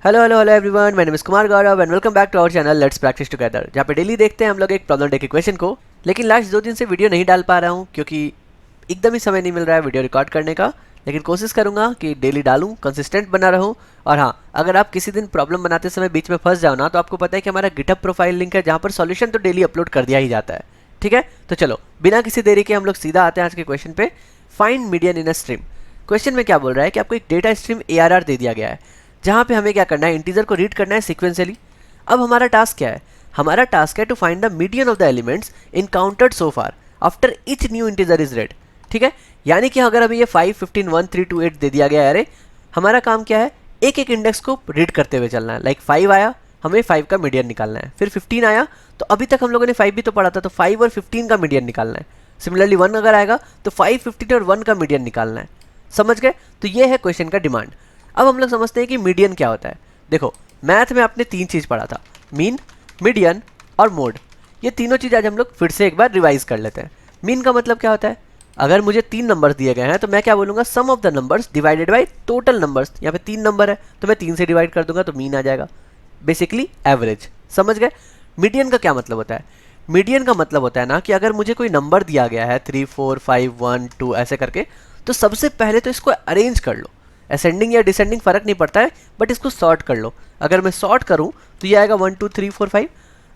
Hello hello hello everyone, my name is Kumar Gaurav and welcome back to our channel let's practice together, जहाँ पे daily देखते हैं हम लोग एक प्रॉब्लम डे के क्वेश्चन को। लेकिन लास्ट 2 दिन से वीडियो नहीं डाल पा रहा हूँ क्योंकि एकदम ही समय नहीं मिल रहा है वीडियो रिकॉर्ड करने का। लेकिन कोशिश करूँगा कि डेली डालूँ, कंसिस्टेंट बना रहूँ। और हाँ, अगर आप किसी दिन प्रॉब्लम बनाते समय बीच में फंस जाओ ना, तो आपको पता है कि हमारा गिटहब प्रोफाइल लिंक है जहाँ पर सॉल्यूशन तो डेली अपलोड कर दिया ही जाता है। ठीक है, तो चलो बिना किसी देरी के हम लोग सीधा आते हैं आज के क्वेश्चन पे। Find median in a stream. Question में क्या बोल रहा है कि आपको एक डेटा स्ट्रीम ARR दे दिया गया है, जहाँ पे हमें क्या करना है, इंटीजर को रीड करना है सीक्वेंशियली। अब हमारा टास्क क्या है? हमारा टास्क है to find the median of the elements encountered so far after each new integer is read. ठीक है, यानी कि अगर हमें ये 5, 15, 1, 3, 2, 8 दे दिया गया है, अरे हमारा काम क्या है, एक एक इंडेक्स को रीड करते हुए चलना है। लाइक 5 आया, हमें 5 का मीडियन निकालना है। फिर 15 आया, तो अभी तक हम लोगों ने 5 भी तो पढ़ा था, तो 5 और 15 का मीडियन निकालना है। सिमिलरली 1 अगर आएगा तो 5, 15 और 1 का मीडियन निकालना है। समझ गए? तो ये है क्वेश्चन का डिमांड। अब हम लोग समझते हैं कि मीडियन क्या होता है। देखो, मैथ में आपने 3 चीज़ पढ़ा था, मीन, मीडियन और मोड। ये तीनों चीज़ आज हम लोग फिर से एक बार रिवाइज कर लेते हैं। मीन का मतलब क्या होता है? अगर मुझे 3 नंबर्स दिए गए हैं तो मैं क्या बोलूँगा, sum of the numbers divided by total numbers. यहाँ पे 3 नंबर है तो मैं 3 से डिवाइड कर दूंगा तो मीन आ जाएगा, बेसिकली एवरेज। समझ गए? मीडियन का क्या मतलब होता है? मीडियन का मतलब होता है ना कि अगर मुझे कोई नंबर दिया गया है 3, 4, 5, 1, 2 ऐसे करके, तो सबसे पहले तो इसको अरेंज कर लो। असेंडिंग या डिसेंडिंग फर्क नहीं पड़ता है, बट इसको सॉर्ट कर लो। अगर मैं सॉर्ट करूं तो ये आएगा 1, 2, 3, 4, 5।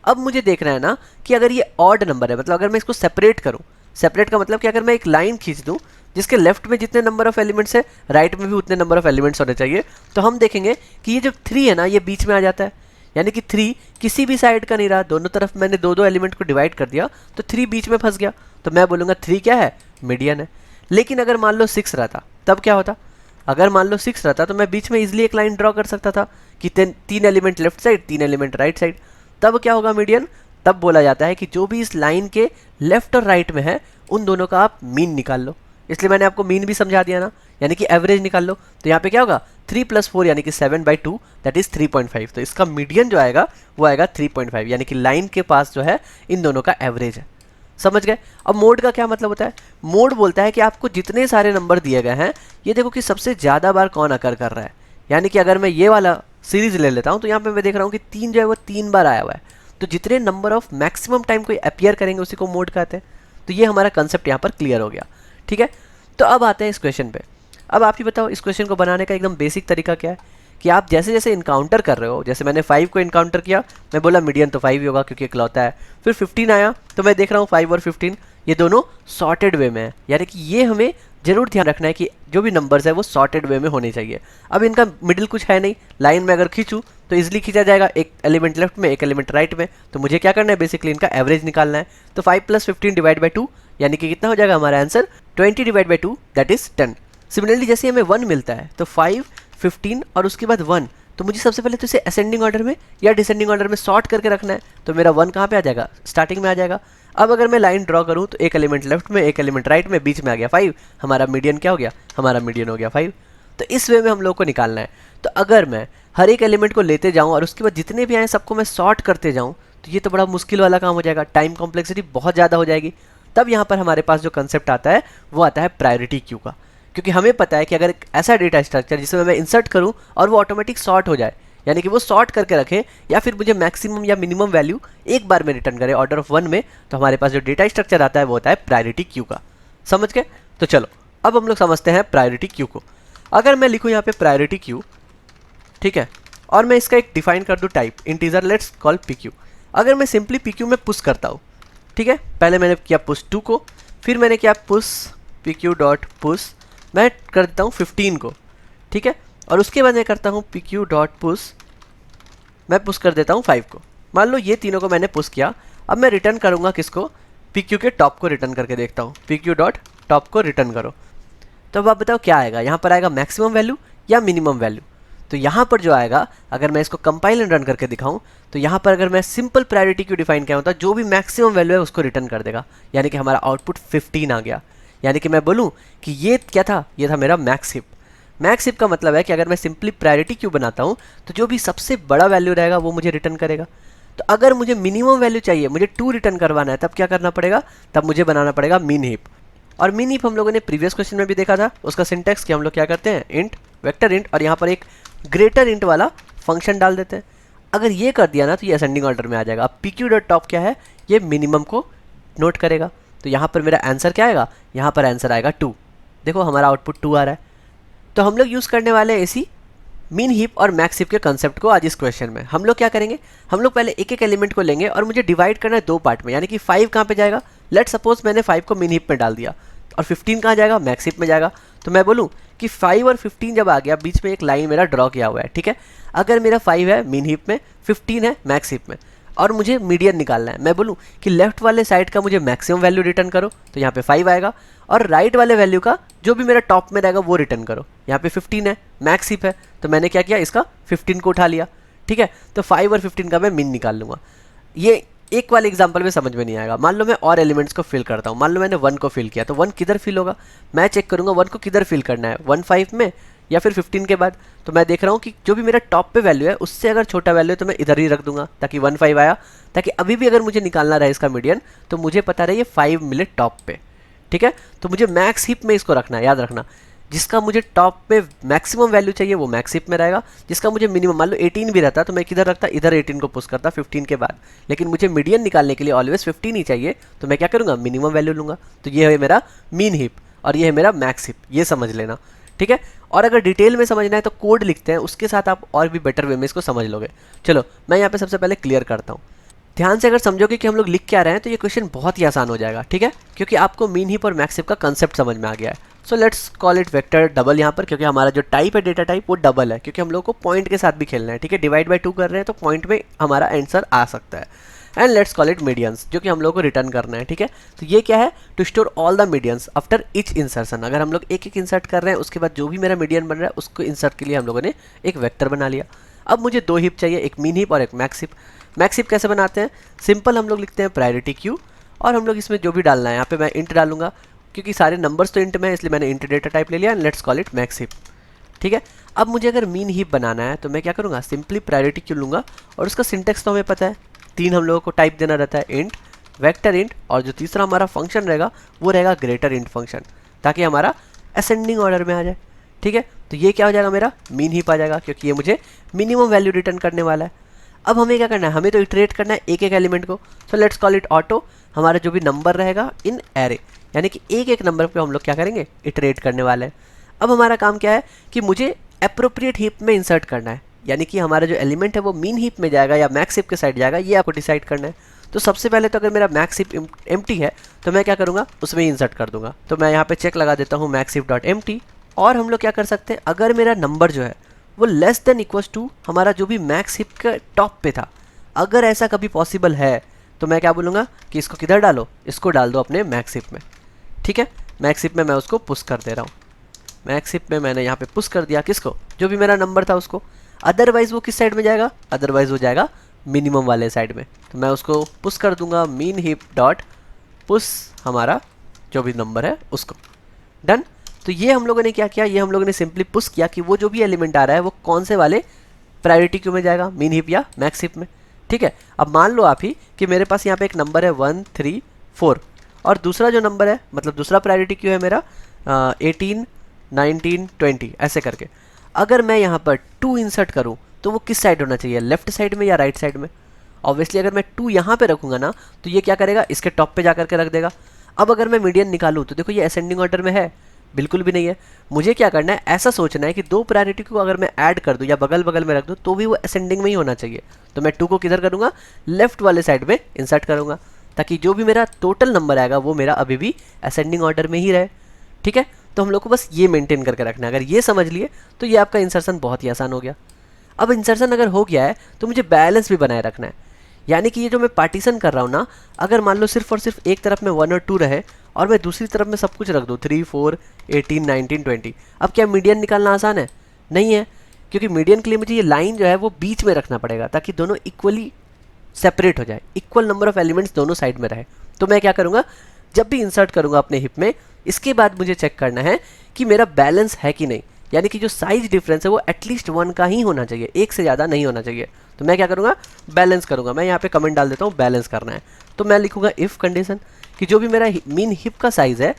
अब मुझे देखना है ना कि अगर ये ऑड नंबर है, मतलब अगर मैं इसको सेपरेट करूं, सेपरेट का मतलब कि अगर मैं एक लाइन खींच दूं जिसके लेफ्ट में जितने नंबर ऑफ एलिमेंट्स है, राइट में भी उतने नंबर ऑफ एलिमेंट्स होने चाहिए, तो हम देखेंगे कि ये जो 3 है ना, ये बीच में आ जाता है। यानी कि 3 किसी भी साइड का नहीं रहा, दोनों तरफ मैंने 2-2 एलिमेंट को डिवाइड कर दिया, तो 3 बीच में फंस गया। तो मैं बोलूँगा 3 क्या है, मीडियन है। लेकिन अगर मान लो 6 रहता, तब क्या होता? अगर मान लो 6 रहता तो मैं बीच में इजिली एक लाइन ड्रॉ कर सकता था कि 3 element left side, 3 element right side. तब क्या होगा मीडियन? तब बोला जाता है कि जो भी इस लाइन के लेफ्ट और राइट में है, उन दोनों का आप मीन निकाल लो। इसलिए मैंने आपको मीन भी समझा दिया ना, यानी कि एवरेज निकाल लो। तो यहाँ पे क्या होगा, 3 + 4 यानी कि 7/2, दैट इज 3.5। तो इसका मीडियन जो आएगा वो आएगा 3.5, यानी कि लाइन के पास जो है इन दोनों का एवरेज है। समझ गए? अब मोड का क्या मतलब होता है? मोड बोलता है कि आपको जितने सारे नंबर दिए गए हैं, ये देखो कि सबसे ज़्यादा बार कौन अकर कर रहा है। यानी कि अगर मैं ये वाला सीरीज ले लेता हूँ तो यहाँ पे मैं देख रहा हूँ कि 3 जो है वो 3 बार आया हुआ है। तो जितने नंबर ऑफ मैक्सिमम टाइम कोई अपीयर करेंगे उसी को मोड कहते हैं। तो ये हमारा कंसेप्ट यहाँ पर क्लियर हो गया। ठीक है, तो अब आते हैं इस क्वेश्चन पे। अब आप ही बताओ, इस क्वेश्चन को बनाने का एकदम बेसिक तरीका क्या है कि आप जैसे जैसे इनकाउंटर कर रहे हो, जैसे मैंने 5 को इनकाउंटर किया, मैं बोला मीडियन तो 5 ही होगा क्योंकि इकलौता है। फिर 15 आया तो मैं देख रहा हूँ 5 और 15 ये दोनों सॉर्टेड वे में है। यानी कि ये हमें जरूर ध्यान रखना है कि जो भी नंबर्स है वो सॉर्टेड वे में होने चाहिए। अब इनका मिडिल कुछ है नहीं, लाइन में अगर खींचूँ तो इजिली खींचा जाएगा, एक एलिमेंट लेफ्ट में, एक एलिमेंट राइट में। तो मुझे क्या करना है, बेसिकली इनका एवरेज निकालना है। तो 5 + 15 डिवाइड बाई 2 यानी कि कितना हो जाएगा हमारा answer, 20 divide by 2 that is 10। Similarly जैसे हमें 1 मिलता है तो 5, 15 और उसके बाद 1, तो मुझे सबसे पहले तो इसे असेंडिंग ऑर्डर में या डिसेंडिंग ऑर्डर में सॉर्ट करके रखना है। तो मेरा 1 कहाँ पे आ जाएगा, स्टार्टिंग में आ जाएगा। अब अगर मैं लाइन ड्रॉ करूँ तो एक एलिमेंट लेफ्ट में, एक एलिमेंट राइट में, बीच में आ गया 5। हमारा मीडियन क्या हो गया, हमारा मीडियन हो गया 5। तो इस वे में हम लोग को निकालना है। तो अगर मैं हर एक एलिमेंट को लेते जाऊँ और उसके बाद जितने भी आए सबको मैं सॉर्ट करते जाऊँ, तो ये तो बड़ा मुश्किल वाला काम हो जाएगा, टाइम कॉम्प्लेक्सिटी बहुत ज़्यादा हो जाएगी। तब यहाँ पर हमारे पास जो कंसेप्ट आता है वो आता है प्रायोरिटी क्यू का। क्योंकि हमें पता है कि अगर एक ऐसा डेटा स्ट्रक्चर जिसमें मैं इंसर्ट करूँ और वो ऑटोमेटिक सॉर्ट हो जाए, यानी कि वो सॉर्ट करके रखे, या फिर मुझे मैक्सिमम या मिनिमम वैल्यू एक बार में रिटर्न करे ऑर्डर ऑफ 1 में, तो हमारे पास जो डेटा स्ट्रक्चर आता है वो होता है प्रायोरिटी क्यू का। समझ गए? तो चलो अब हम लोग समझते हैं प्रायोरिटी क्यू को। अगर मैं लिखूँ यहाँ पे प्रायोरिटी क्यू, ठीक है, और मैं इसका एक डिफाइन कर दूँ type integer, let's call P Q. अगर मैं सिंपली पी क्यू में पुश करता हूँ, ठीक है, पहले मैंने किया पुश 2 को, फिर मैंने किया push P Q dot push, मैं कर देता हूँ 15 को, ठीक है, और उसके बाद मैं करता हूँ पी क्यू डॉट पुश, मैं पुश कर देता हूँ 5 को। मान लो ये तीनों को मैंने पुश किया। अब मैं रिटर्न करूँगा किसको, पी क्यू के टॉप को रिटर्न करके देखता हूँ, पी क्यू डॉट टॉप को रिटर्न करो। तो अब आप बताओ क्या आएगा, यहाँ पर आएगा मैक्सिमम वैल्यू या मिनिमम वैल्यू। तो यहाँ पर जो आएगा, अगर मैं इसको कंपाइल एंड रन करके दिखाऊँ, तो यहाँ पर अगर मैं सिंपल प्रायोरिटी क्यू डिफाइन किया होता, जो भी मैक्सिमम वैल्यू है उसको रिटर्न कर देगा। यानी कि हमारा आउटपुट 15 आ गया। यानी कि मैं बोलूँ कि ये क्या था, ये था मेरा मैक्स हिप। मैक्स हिप का मतलब है कि अगर मैं सिंपली प्रायोरिटी क्यू बनाता हूँ तो जो भी सबसे बड़ा वैल्यू रहेगा वो मुझे रिटर्न करेगा। तो अगर मुझे मिनिमम वैल्यू चाहिए, मुझे 2 रिटर्न करवाना है, तब क्या करना पड़ेगा, तब मुझे बनाना पड़ेगा मीन हिप। और मीन हिप हम लोगों ने प्रीवियस क्वेश्चन में भी देखा था। उसका सिंटैक्स कि हम लोग क्या करते हैं, इंट, वेक्टर इंट, और यहाँ पर एक ग्रेटर इंट वाला फंक्शन डाल देते हैं। अगर ये कर दिया ना तो ये असेंडिंग ऑर्डर में आ जाएगा। अब पी क्यू डॉट टॉप क्या है, ये मिनिमम को नोट करेगा। तो यहाँ पर मेरा आंसर क्या आएगा, यहाँ पर आंसर आएगा 2। देखो हमारा आउटपुट 2 आ रहा है। तो हम लोग यूज़ करने वाले हैं इसी मीन हीप और मैक्स हीप के कंसेप्ट को आज इस क्वेश्चन में। हम लोग क्या करेंगे, हम लोग पहले एक एक एलिमेंट को लेंगे और मुझे डिवाइड करना है 2 पार्ट में, यानी कि 5 कहाँ पे जाएगा, लेट सपोज मैंने 5 को मीन हीप में डाल दिया और 15 कहाँ जाएगा, मैक्स हीप में जाएगा। तो मैं बोलूँ कि 5 और 15 जब आ गया, बीच में एक लाइन मेरा ड्रॉ किया हुआ है, ठीक है। अगर मेरा 5 है मीन हीप में, 15 है मैक्स हीप में और मुझे मीडियन निकालना है, मैं बोलूँ कि लेफ्ट वाले साइड का मुझे मैक्सिमम वैल्यू रिटर्न करो, तो यहाँ पे 5 आएगा, और राइट वाले वैल्यू का जो भी मेरा टॉप में रहेगा वो रिटर्न करो। यहाँ पे 15 है, मैक्स हीप है, तो मैंने क्या किया, इसका 15 को उठा लिया, ठीक है। तो 5 और 15 का मैं मीन निकाल लूँगा। ये एक वाले एग्जांपल में समझ में नहीं आएगा। मान लो मैं और एलिमेंट्स को फिल करता हूँ, मान लो मैंने 1 को फिल किया, तो 1 किधर फिल होगा, मैं चेक करूँगा 1 को किधर फिल करना है, 1 5 में या फिर 15 के बाद। तो मैं देख रहा हूँ कि जो भी मेरा टॉप पे वैल्यू है उससे अगर छोटा वैल्यू है तो मैं इधर ही रख दूंगा, ताकि 1 5 आया, ताकि अभी भी अगर मुझे निकालना रहे इसका मीडियन तो मुझे पता रहे ये 5 मिले टॉप पे, ठीक है। तो मुझे मैक्स हीप में इसको रखना है, याद रखना। जिसका मुझे टॉप पे मैक्सिमम वैल्यू चाहिए वो मैक्स हीप में रहेगा, जिसका मुझे मिनिमम, मान लो 18 भी रहता तो मैं किधर रखता, इधर 18 को पुश करता 15 के बाद। लेकिन मुझे मीडियन निकालने के लिए ऑलवेज 15 ही चाहिए, तो मैं क्या करूँगा, मिनिमम वैल्यू लूँगा। तो ये है मेरा मीन हीप और ये है मेरा मैक्स हीप, ये समझ लेना, ठीक है। और अगर डिटेल में समझना है तो कोड लिखते हैं, उसके साथ आप और भी बेटर वे में इसको समझ लोगे। चलो मैं यहाँ पे सबसे पहले क्लियर करता हूँ। ध्यान से अगर समझोगे कि हम लोग लिख क्या रहे हैं तो ये क्वेश्चन बहुत ही आसान हो जाएगा, ठीक है, क्योंकि आपको मीन हीप और मैक्स हीप का कंसेप्ट समझ में आ गया है। So let's call it vector double यहाँ पर, क्योंकि हमारा जो टाइप है डेटा टाइप वो डबल है, क्योंकि हम लोग को पॉइंट के साथ भी खेलना है, ठीक है। डिवाइड बाय 2 कर रहे हैं तो पॉइंट में हमारा आंसर आ सकता है। And let's call it medians, जो कि हम लोग को रिटर्न करना है, ठीक है। तो ये क्या है, to store all the medians after each insertion. अगर हम लोग एक एक इंसर्ट कर रहे हैं उसके बाद जो भी मेरा मीडियन बन रहा है उसको इंसर्ट के लिए हम लोगों ने एक वेक्टर बना लिया। अब मुझे 2 हीप चाहिए, एक मीन हीप और एक मैक्स हीप। मैक्स हीप कैसे बनाते हैं, सिंपल, हम लोग लिखते हैं प्रायोरिटी क्यू और हम लोग इसमें जो भी डालना है, यहाँ पे मैं इंट डालूंगा क्योंकि सारे नंबर्स तो इंट में है, इसलिए मैंने इंट डेटा टाइप ले लिया। And let's call it max heap, ठीक है। अब मुझे अगर मीन हीप बनाना है तो मैं क्या करूँगा, सिंपली प्रायोरिटी क्यू लूँगा और उसका सिंटेक्स तो हमें पता है, 3 हम लोगों को टाइप देना रहता है, इंट, वेक्टर इंट, और जो तीसरा हमारा फंक्शन रहेगा वो रहेगा ग्रेटर इंट फंक्शन, ताकि हमारा असेंडिंग ऑर्डर में आ जाए, ठीक है। तो ये क्या हो जाएगा, मेरा मीन हीप आ जाएगा, क्योंकि ये मुझे मिनिमम वैल्यू रिटर्न करने वाला है। अब हमें क्या करना है, हमें तो इटरेट करना है एक एक एलिमेंट को। So let's call it auto. हमारा जो भी नंबर रहेगा इन एरे, यानी कि एक एक नंबर पे हम लोग क्या करेंगे, इटरेट करने वाले हैं। अब हमारा काम क्या है कि मुझे एप्रोप्रिएट हीप में इंसर्ट करना है, यानी कि हमारा जो एलिमेंट है वो मीन हीप में जाएगा या मैक्स हीप के साइड जाएगा, ये आपको डिसाइड करना है। तो सबसे पहले तो अगर मेरा मैक्स हीप एम्प्टी है तो मैं क्या करूँगा, उसमें इंसर्ट कर दूंगा। तो मैं यहाँ पे चेक लगा देता हूँ मैक्स हीप डॉट एम्प्टी। और हम लोग क्या कर सकते हैं, अगर मेरा नंबर जो है वो लेस देन इक्वल्स टू हमारा जो भी मैक्स हीप के टॉप पे था, अगर ऐसा कभी पॉसिबल है तो मैं क्या बोलूँगा कि इसको किधर डालो, इसको डाल दो अपने मैक्स हीप में, ठीक है। मैक्स हीप में मैं उसको पुश कर दे रहा हूँ। मैक्स हीप में मैंने यहाँ पे पुश कर दिया किसको, जो भी मेरा नंबर था उसको। अदरवाइज वो किस साइड में जाएगा, अदरवाइज वो जाएगा मिनिमम वाले साइड में। तो मैं उसको पुश कर दूंगा मीन हीप डॉट पुश हमारा जो भी नंबर है उसको, डन। तो ये हम लोगों ने क्या किया, ये हम लोगों ने सिंपली पुश किया कि वो जो भी एलिमेंट आ रहा है वो कौन से वाले प्रायोरिटी क्यू में जाएगा, मीन हीप या मैक्स हीप में, ठीक है। अब मान लो आप ही कि मेरे पास यहाँ पे एक नंबर है 1 3 4 और दूसरा जो नंबर है, मतलब दूसरा प्रायोरिटी क्यू है मेरा 18 19 20 ऐसे करके। अगर मैं यहाँ पर 2 इंसर्ट करूँ तो वो किस साइड होना चाहिए, लेफ्ट साइड में या राइट साइड में। ऑब्वियसली अगर मैं 2 यहाँ पे रखूँगा ना तो ये क्या करेगा, इसके टॉप पे जा करके रख देगा। अब अगर मैं मीडियन निकालूँ तो देखो ये असेंडिंग ऑर्डर में है, बिल्कुल भी नहीं है। मुझे क्या करना है, ऐसा सोचना है कि 2 प्रायोरिटी को अगर मैं ऐड कर दूं या बगल बगल में रख दूं तो भी वो असेंडिंग में ही होना चाहिए। तो मैं 2 को किधर करूंगा, लेफ्ट वाले साइड में इंसर्ट करूंगा, ताकि जो भी मेरा टोटल नंबर आएगा वो मेरा अभी भी असेंडिंग ऑर्डर में ही रहे, ठीक है। तो हम लोग को बस ये मेंटेन करके रखना है। अगर ये समझ लिए तो ये आपका इंसर्शन बहुत ही आसान हो गया। अब इंसर्शन अगर हो गया है तो मुझे बैलेंस भी बनाए रखना है, यानी कि ये जो मैं पार्टीशन कर रहा हूँ ना, अगर मान लो सिर्फ और सिर्फ एक तरफ में 1 और 2 रहे और मैं दूसरी तरफ में सब कुछ रख दूँ 3 4 18 19 20, अब क्या मीडियन निकालना आसान है, नहीं है। क्योंकि मीडियन के लिए मुझे ये लाइन जो है वो बीच में रखना पड़ेगा ताकि दोनों इक्वली सेपरेट हो जाए, इक्वल नंबर ऑफ एलिमेंट्स दोनों साइड में रहे। तो मैं क्या करूँगा, जब भी इंसर्ट करूँगा अपने हिप में, इसके बाद मुझे चेक करना है कि मेरा बैलेंस है कि नहीं, यानी कि जो साइज डिफरेंस है वो एटलीस्ट 1 का ही होना चाहिए, एक से ज़्यादा नहीं होना चाहिए। तो मैं क्या करूँगा, बैलेंस करूँगा। मैं यहाँ पे कमेंट डाल देता हूँ बैलेंस करना है, तो मैं लिखूँगा इफ़ कंडीशन कि जो भी मेरा मीन हिप का साइज़ है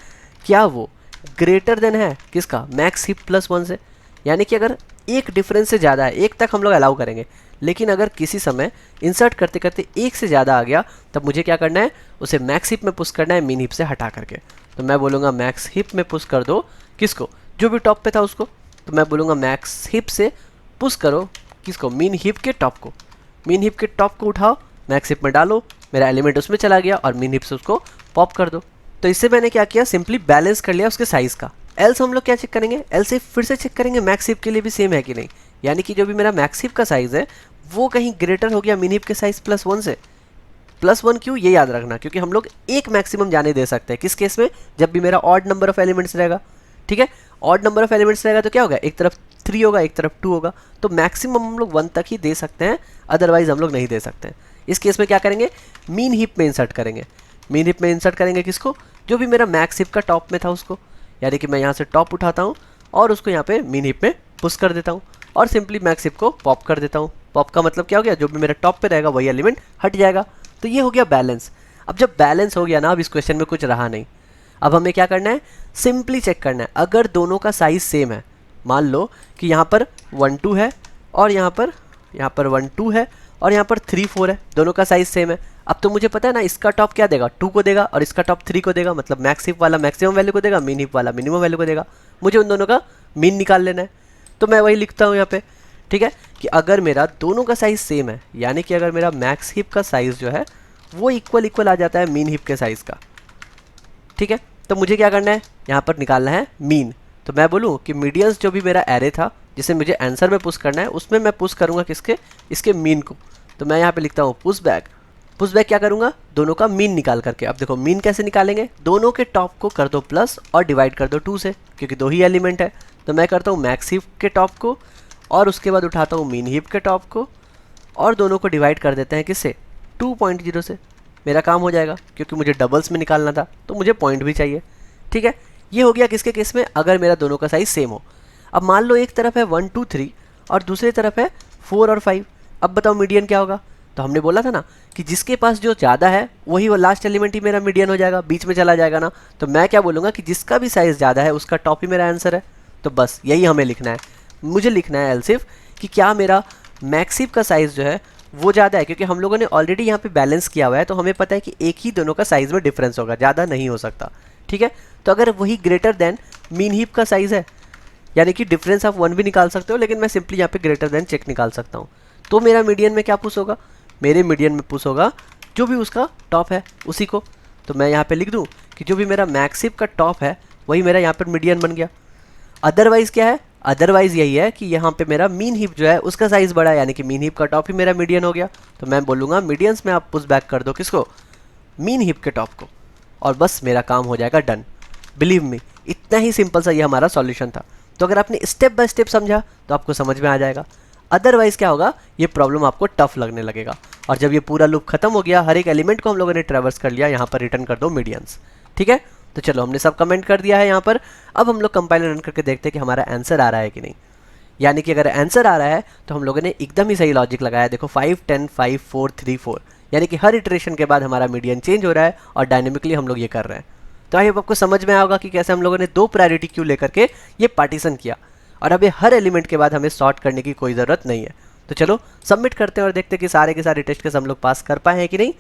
क्या वो ग्रेटर देन है किसका, मैक्स हिप प्लस 1 से। यानी कि अगर एक डिफरेंस से ज़्यादा है, एक तक हम लोग अलाउ करेंगे। लेकिन अगर किसी समय इंसर्ट करते करते एक से ज़्यादा आ गया, तब मुझे क्या करना है, उसे मैक्स हिप में पुश करना है मिन हिप से हटा करके। तो मैं बोलूँगा मैक्स हिप में पुश कर दो किसको, जो भी टॉप पे था उसको। तो मैं बोलूँगा मैक्स हिप से पुश करो किसको, मिन हिप के टॉप को। मिन हिप के टॉप को उठाओ, मैक्स हिप में डालो, मेरा एलिमेंट उसमें चला गया और मिन हिप से उसको पॉप कर दो। तो इससे मैंने क्या किया, सिंपली बैलेंस कर लिया उसके साइज़ का। एल्स हम लोग क्या चेक करेंगे, एल से फिर से चेक करेंगे मैक्स हिप के लिए भी सेम है कि नहीं, यानी कि जो भी मेरा मैक्स हिप का साइज़ है वो कहीं ग्रेटर हो गया मिन हिप के साइज़ +1 से। +1 क्यों, ये याद रखना, क्योंकि हम लोग एक मैक्सिमम जाने दे सकते हैं। किस केस में, जब भी मेरा ऑड नंबर ऑफ एलिमेंट्स रहेगा। ठीक है, ऑड नंबर ऑफ एलिमेंट्स रहेगा तो क्या होगा, एक तरफ 3 होगा एक तरफ 2 होगा, तो मैक्सिमम हम लोग 1 तक ही दे सकते हैं, अदरवाइज हम लोग नहीं दे सकते हैं। इस केस में क्या करेंगे, मीन हिप में इंसर्ट करेंगे। मीन हिप में इंसर्ट करेंगे किसको, जो भी मेरा मैक्स हिप का टॉप में था उसको, यानी कि मैं यहाँ से टॉप उठाता हूँ और उसको यहाँ पे मीन हिप में पुश कर देता हूँ और सिंपली मैक्स हिप को पॉप कर देता हूँ। पॉप का मतलब क्या हो गया, जो भी मेरा टॉप पे रहेगा वही एलिमेंट हट जाएगा। तो ये हो गया बैलेंस। अब जब बैलेंस हो गया ना, अब इस क्वेश्चन में कुछ रहा नहीं। अब हमें क्या करना है, सिंपली चेक करना है अगर दोनों का साइज़ सेम है। मान लो कि यहाँ पर 1 2 है और यहाँ पर 1 2 है और यहाँ पर 3 4 है, दोनों का साइज़ सेम है। अब तो मुझे पता है ना, इसका टॉप क्या देगा, 2 को देगा और इसका टॉप 3 को देगा, मतलब मैक्स हिप वाला मैक्सिमम वैल्यू को देगा, मिन हिप वाला मिनिमम वैल्यू को देगा। मुझे उन दोनों का मीन निकाल लेना है। तो मैं वही लिखता हूँ यहाँ पे, ठीक है, कि अगर मेरा दोनों का साइज़ सेम है, यानी कि अगर मेरा मैक्स हिप का साइज़ जो है वो इक्वल आ जाता है मीन हिप के साइज़ का। ठीक है, तो मुझे क्या करना है, यहाँ पर निकालना है मीन। तो मैं बोलूँ कि मीडियंस जो भी मेरा एरे था जिसे मुझे आंसर में पुश करना है, उसमें मैं पुश करूँगा किसके, इसके मीन को। तो मैं यहाँ पे लिखता हूँ पुश बैक क्या करूँगा, दोनों का मीन निकाल करके। अब देखो मीन कैसे निकालेंगे, दोनों के टॉप को कर दो प्लस और डिवाइड कर दो 2 से, क्योंकि 2 ही एलिमेंट है। तो मैं करता हूँ मैक्स हिप के टॉप को और उसके बाद उठाता हूँ मीन हिप के टॉप को और दोनों को डिवाइड कर देते हैं किससे, 2.0 से। मेरा काम हो जाएगा, क्योंकि मुझे डबल्स में निकालना था तो मुझे पॉइंट भी चाहिए। ठीक है, ये हो गया किसके केस में, अगर मेरा दोनों का साइज़ सेम हो। अब मान लो एक तरफ है 1 2 3 और दूसरी तरफ है 4 और 5। अब बताओ मीडियन क्या होगा। तो हमने बोला था ना कि जिसके पास जो ज़्यादा है वही वो लास्ट एलिमेंट ही मेरा मीडियन हो जाएगा, बीच में चला जाएगा ना। तो मैं क्या बोलूँगा कि जिसका भी साइज़ ज़्यादा है उसका टॉप ही मेरा आंसर है। तो बस यही हमें लिखना है। मुझे लिखना है एलसिफ कि क्या मेरा मैक्स हिप का साइज़ जो है वो ज़्यादा है, क्योंकि हम लोगों ने ऑलरेडी यहाँ पे बैलेंस किया हुआ है, तो हमें पता है कि एक ही दोनों का साइज़ में डिफरेंस होगा, ज़्यादा नहीं हो सकता। ठीक है, तो अगर वही ग्रेटर देन मीन हिप का साइज़ है, यानी कि डिफरेंस आप 1 भी निकाल सकते हो, लेकिन मैं सिंपली यहाँ पे ग्रेटर देन चेक निकाल सकता हूँ। तो मेरा मीडियन में क्या पुश होगा, मेरे मीडियन में पुश होगा जो भी उसका टॉप है उसी को। तो मैं यहाँ पे लिख दूँ कि जो भी मेरा मैक्स हिप का टॉप है वही मेरा यहाँ पर मीडियन बन गया। अदरवाइज़ क्या है, अदरवाइज़ यही है कि यहाँ पे मेरा मीन हिप जो है उसका साइज़ बड़ा है, यानी कि मीन हिप का टॉप ही मेरा मीडियन हो गया। तो मैं बोलूँगा मीडियंस में आप पुश बैक कर दो किसको, मीन हिप के टॉप को, और बस मेरा काम हो जाएगा डन। बिलीव मी, इतना ही सिंपल सा ये हमारा सॉल्यूशन था। तो अगर आपने स्टेप बाय स्टेप समझा तो आपको समझ में आ जाएगा। अदरवाइज़ क्या होगा, ये प्रॉब्लम आपको टफ लगने लगेगा। और जब ये पूरा लूप खत्म हो गया, हर एक एलिमेंट को हम लोगों ने ट्रैवर्स कर लिया, यहाँ पर रिटर्न कर दो मीडियंस। ठीक है, तो चलो हमने सब कमेंट कर दिया है यहाँ पर। अब हम लोग कंपाइलर रन करके देखते हैं कि हमारा आंसर आ रहा है कि नहीं। यानी कि अगर आंसर आ रहा है तो हम लोगों ने एकदम ही सही लॉजिक लगाया। देखो 5 10 5 4 3 4, यानी कि हर इटरेशन के बाद हमारा मीडियन चेंज हो रहा है और डायनेमिकली हम लोग ये कर रहे हैं। तो आई होप आपको समझ में आया होगा कि कैसे हम लोगों ने 2 प्रायोरिटी क्यू लेकर के ये पार्टीशन किया, और अब ये हर एलिमेंट के बाद हमें सॉर्ट करने की कोई ज़रूरत नहीं है। तो चलो सबमिट करते हैं और देखते हैं कि सारे के सारे टेस्ट केस हम लोग पास कर पाए हैं कि नहीं।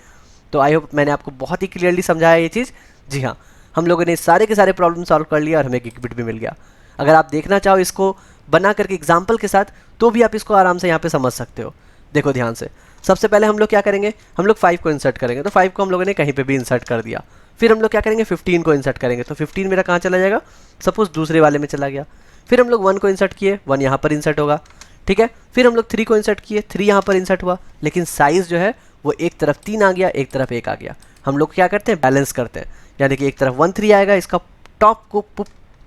तो आई होप मैंने आपको बहुत ही क्लियरली समझाया ये चीज़। जी हाँ, हम लोगों ने सारे के सारे प्रॉब्लम सॉल्व कर लिया और हमें एक बिट भी मिल गया। अगर आप देखना चाहो इसको बना करके एग्जाम्पल के साथ, तो भी आप इसको आराम से यहाँ पे समझ सकते हो। देखो ध्यान से, सबसे पहले हम लोग क्या करेंगे, हम लोग 5 को इंसर्ट करेंगे। तो 5 को हम लोगों ने कहीं पे भी इंसर्ट कर दिया। फिर हम लोग क्या करेंगे, 15 को इंसर्ट करेंगे। तो 15 मेरा कहाँ चला जाएगा, सपोज दूसरे वाले में चला गया। फिर हम लोग 1 को इंसर्ट किए, 1 यहाँ पर इंसर्ट होगा। ठीक है, फिर हम लोग 3 को इंसर्ट किए, 3 यहाँ पर इंसर्ट हुआ, लेकिन साइज़ जो है वो एक तरफ 3 आ गया, एक तरफ 1 आ गया। हम लोग क्या करते हैं, बैलेंस करते हैं, यानी कि एक तरफ 1 3 आएगा, इसका टॉप को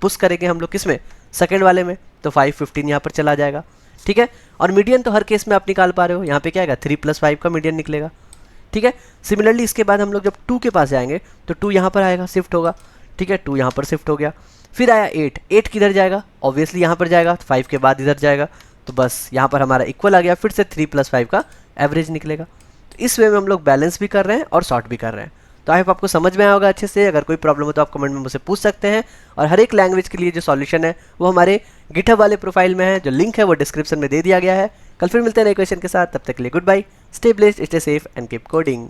पुश करेंगे हम लोग किस में, सेकेंड वाले में। तो 5 15 यहाँ पर चला जाएगा। ठीक है, और मीडियन तो हर केस में आप निकाल पा रहे हो। यहाँ पे क्या आएगा, 3 + 5 का मीडियन निकलेगा। ठीक है, सिमिलरली इसके बाद हम लोग जब 2 के पास जाएंगे तो 2 यहाँ पर आएगा, शिफ्ट होगा। ठीक है, 2 यहाँ पर शिफ्ट हो गया। फिर आया 8 किधर जाएगा, ऑब्वियसली यहाँ पर जाएगा, 5 के बाद इधर जाएगा। तो बस यहाँ पर हमारा इक्वल आ गया, फिर से 3 + 5 का एवरेज निकलेगा। तो इस वे में हम लोग बैलेंस भी कर रहे हैं और सॉर्ट भी कर रहे हैं। तो आई होप आपको समझ में आया होगा अच्छे से। अगर कोई प्रॉब्लम हो तो आप कमेंट में मुझसे पूछ सकते हैं, और हर एक लैंग्वेज के लिए जो सॉल्यूशन है वो हमारे गिटहब वाले प्रोफाइल में है, जो लिंक है वो डिस्क्रिप्शन में दे दिया गया है। कल फिर मिलते हैं नए क्वेश्चन के साथ, तब तक के लिए good bye, stay blessed, stay safe and keep coding.